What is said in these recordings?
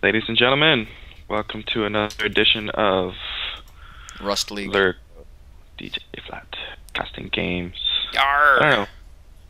Ladies and gentlemen, welcome to another edition of Rust League. Lurgo, deejflat, casting games. Yarr. I don't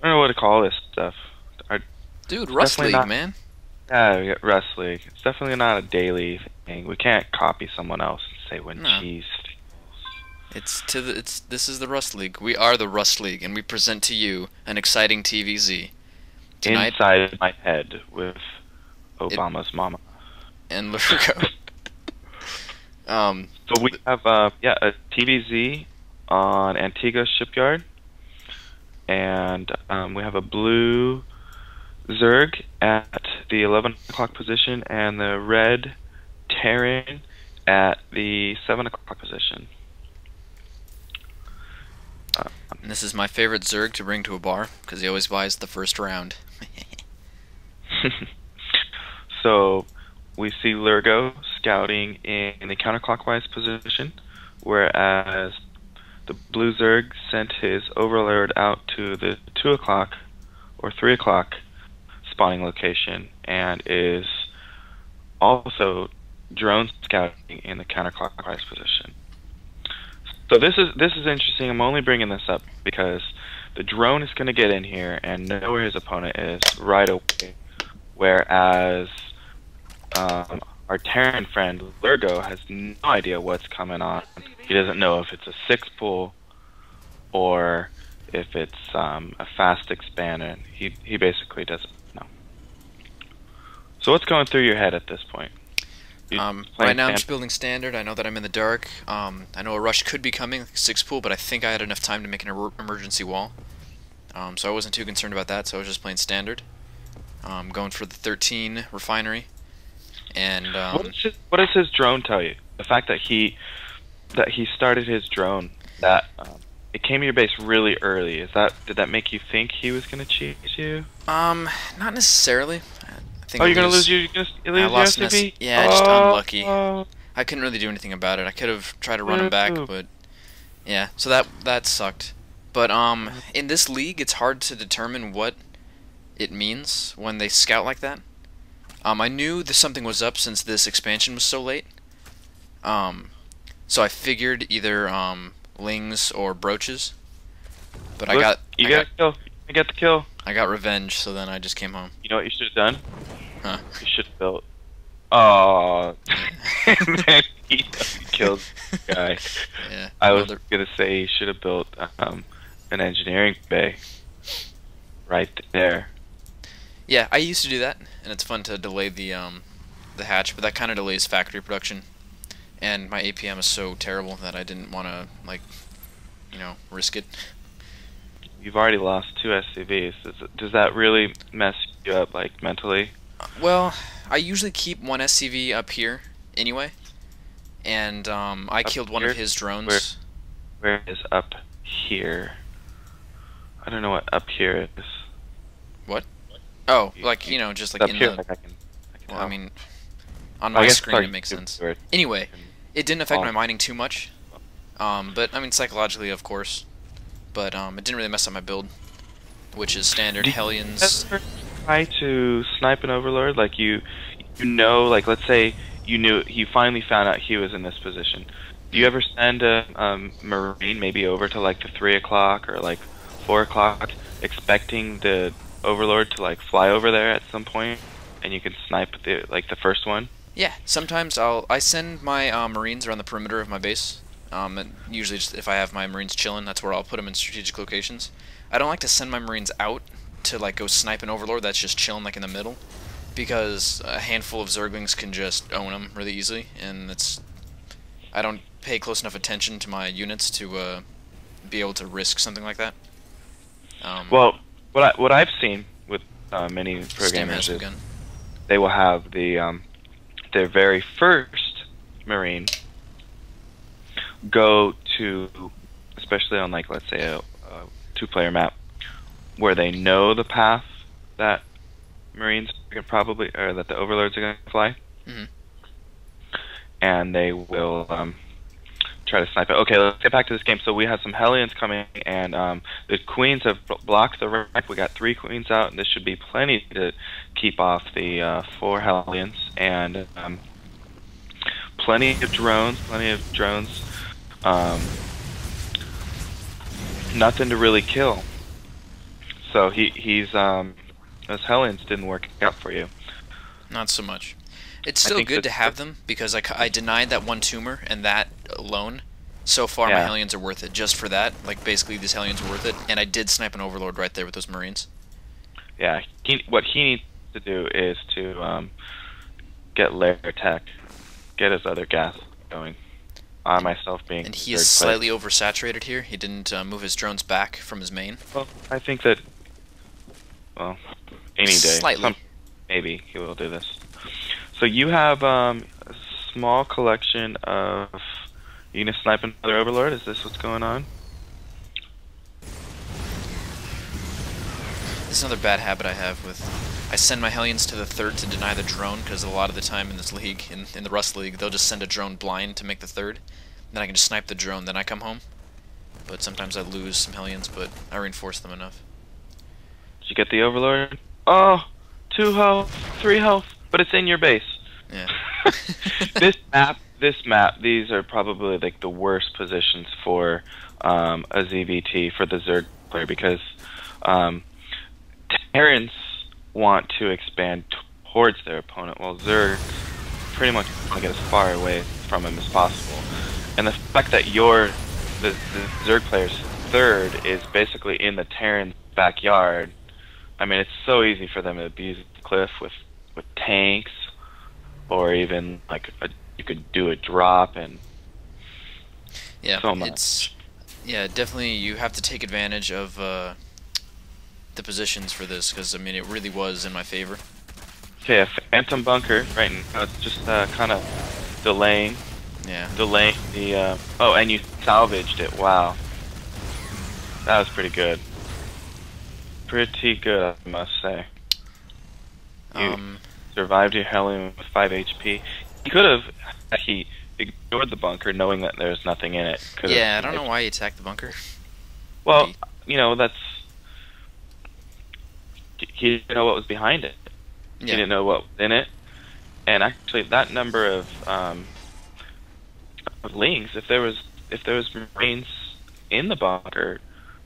know what to call this stuff. Dude, Rust League, not, man. Yeah, we got Rust League. It's definitely not a daily thing. We can't copy someone else and say when cheese. This is the Rust League. We are the Rust League, and we present to you an exciting TvZ. Tonight, inside my head with Obama's mama. And Lurgo. So we have a TvZ on Antigua Shipyard, and we have a blue Zerg at the 11 o'clock position and the red Terran at the 7 o'clock position. And this is my favorite Zerg to bring to a bar, because he always buys the first round. So we see Lurgo scouting in the counterclockwise position, whereas the blue Zerg sent his overlord out to the 2 o'clock or 3 o'clock spawning location and is also drone scouting in the counterclockwise position. So this is interesting. I'm only bringing this up because the drone is going to get in here and know where his opponent is right away, whereas our Terran friend Lurgo has no idea what's coming on. He doesn't know if it's a 6 pull or if it's a fast expand, and he basically doesn't know. So what's going through your head at this point? Right now I'm just building standard. I know that I'm in the dark. I know a rush could be coming, 6 pool, but I think I had enough time to make an emergency wall. So I wasn't too concerned about that, so I was just playing standard. Going for the 13 refinery. And what does his drone tell you? The fact that he started his drone, that it came to your base really early. Did that make you think he was gonna cheat you? Not necessarily. You're gonna lose your SCV? Yeah, just unlucky. I couldn't really do anything about it. I could have tried to run him back, but yeah. So that sucked. But in this league, it's hard to determine what it means when they scout like that. I knew that something was up since this expansion was so late. So I figured either lings or brooches. But I got the kill. I got revenge, so then I just came home. You know what you should have done? Huh? You should have built. Oh, and then he killed the guy. Yeah. I was gonna say you should have built an engineering bay right there. Yeah, I used to do that, and it's fun to delay the hatch, but that kind of delays factory production. And my APM is so terrible that I didn't want to, like, risk it. You've already lost 2 SCVs. Does that really mess you up, like, mentally? Well, I usually keep 1 SCV up here anyway, and I killed one of his drones. Where is up here? I don't know what up here is. What? Oh, like, just like up in here, the... like well, I mean, on my screen it makes sense. Weird. Anyway, it didn't affect my mining too much, but, I mean, psychologically, of course, but it didn't really mess up my build, which is standard Hellions. Try to snipe an overlord, like like, let's say you finally found out he was in this position. Do you ever send a marine maybe over to like the 3 o'clock or like 4 o'clock, expecting the overlord to like fly over there at some point, and you can snipe the first one? Yeah, sometimes I send my marines around the perimeter of my base. And usually, just if I have my marines chilling, that's where I'll put them in strategic locations. I don't like to send my marines out to like go snipe an overlord that's just chilling like in the middle, because a handful of Zerglings can just own them really easily, and I don't pay close enough attention to my units to be able to risk something like that. Well, what I've seen with many programmers is they will have their very first marine go to, especially on like, let's say a 2-player map, where they know the path that marines are that the overlords are going to fly, and they will try to snipe it. Okay, let's get back to this game. So we have some Hellions coming, and the queens have blocked the ramp. We got 3 queens out, and this should be plenty to keep off the 4 Hellions. And plenty of drones. Nothing to really kill. So those Hellions didn't work out for you. Not so much. It's still good to have them, because I denied that 1 tumor, and that alone, so far my Hellions are worth it. Just for that, like, basically these Hellions are worth it, and I did snipe an Overlord right there with those Marines. Yeah, what he needs to do is to get lair tech, get his other gas going. Myself being and he is slightly oversaturated here. He didn't move his drones back from his main. Well, I think that, well, any day, slightly. Maybe he will do this. So you have a small collection of. You gonna snipe another Overlord? Is this what's going on? This is another bad habit I have with. I send my Hellions to the 3rd to deny the drone, because a lot of the time in this league, in the Rust League, they'll just send a drone blind to make the 3rd. Then I can just snipe the drone, then I come home. But sometimes I lose some Hellions, but I reinforce them enough. Did you get the Overlord? Oh, 2 health, 3 health, but it's in your base. Yeah. This map, these are probably like the worst positions for a ZVT for the Zerg player, because Terrans want to expand towards their opponent, while Zerg pretty much want to get as far away from him as possible. And the fact that the Zerg player's 3rd is basically in the Terran backyard, I mean, it's so easy for them to abuse the cliff with tanks, or even like you could do a drop, and so much. Yeah, definitely you have to take advantage of the positions for this, because I mean it really was in my favor. Okay, a Phantom Bunker right now. It's just kind of delaying. Yeah. Delaying the. Oh, and you salvaged it. Wow. That was pretty good. Pretty good, I must say. You survived your Hellion with 5 HP. He could have. He ignored the bunker, knowing that there's nothing in it. Yeah, I don't know why he attacked the bunker. Well, you know, that's. He didn't know what was behind it. Yeah. He didn't know what was in it. And actually, that number of lings, if there was Marines in the bunker,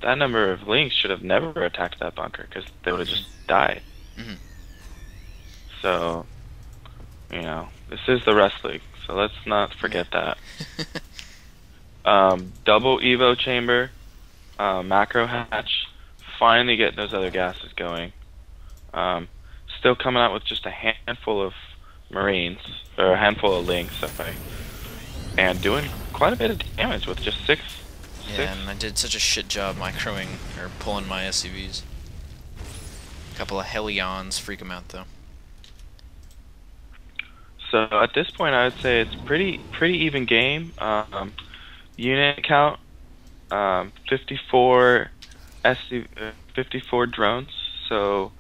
that number of lings should have never attacked that bunker, because they would have just died. So, you know, this is the Rust League, so let's not forget that. Double Evo chamber, macro hatch, finally getting those other gases going. Still coming out with just a handful of Marines, or a handful of lings, sorry, and doing quite a bit of damage with just 6. Yeah, and I did such a shit job microing, or pulling my SCVs. A couple of Hellions freak them out, though. So at this point, I would say it's pretty even game. Unit count, 54 54 drones. So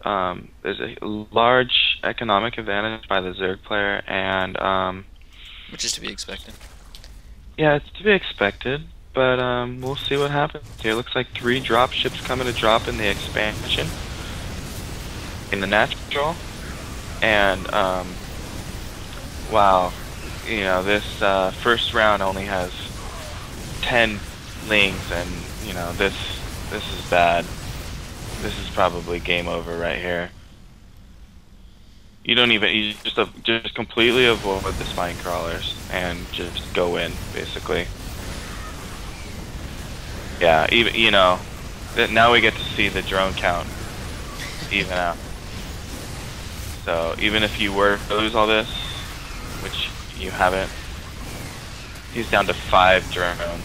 there's a large economic advantage by the Zerg player, and which is to be expected. Yeah, it's to be expected, but we'll see what happens here. Looks like 3 drop ships coming to drop in the expansion, in the natural, and wow, you know, this first round only has 10 lings, and you know, this is bad. This is probably game over right here. You just completely avoid the spine crawlers and just go in, basically. Yeah, even, you know, now we get to see the drone count even out. So even if you were to lose all this, which you haven't, he's down to 5 drones.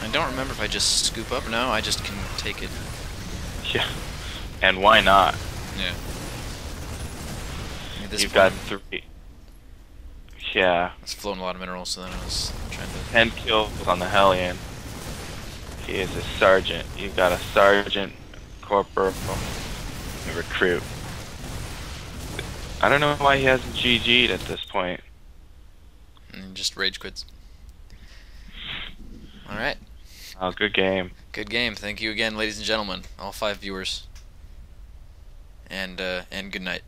I don't remember if I just scoop up. No, I just can take it. Yeah, and why not? Yeah. You've got 3. Yeah. I was floating a lot of minerals, so then I was trying to... 10 kills on the Hellion. He is a sergeant. You've got a sergeant, corporal, a recruit. I don't know why he hasn't GG'd at this point. And just rage quits. All right. Oh, good game. Good game. Thank you again, ladies and gentlemen, all 5 viewers, and good night.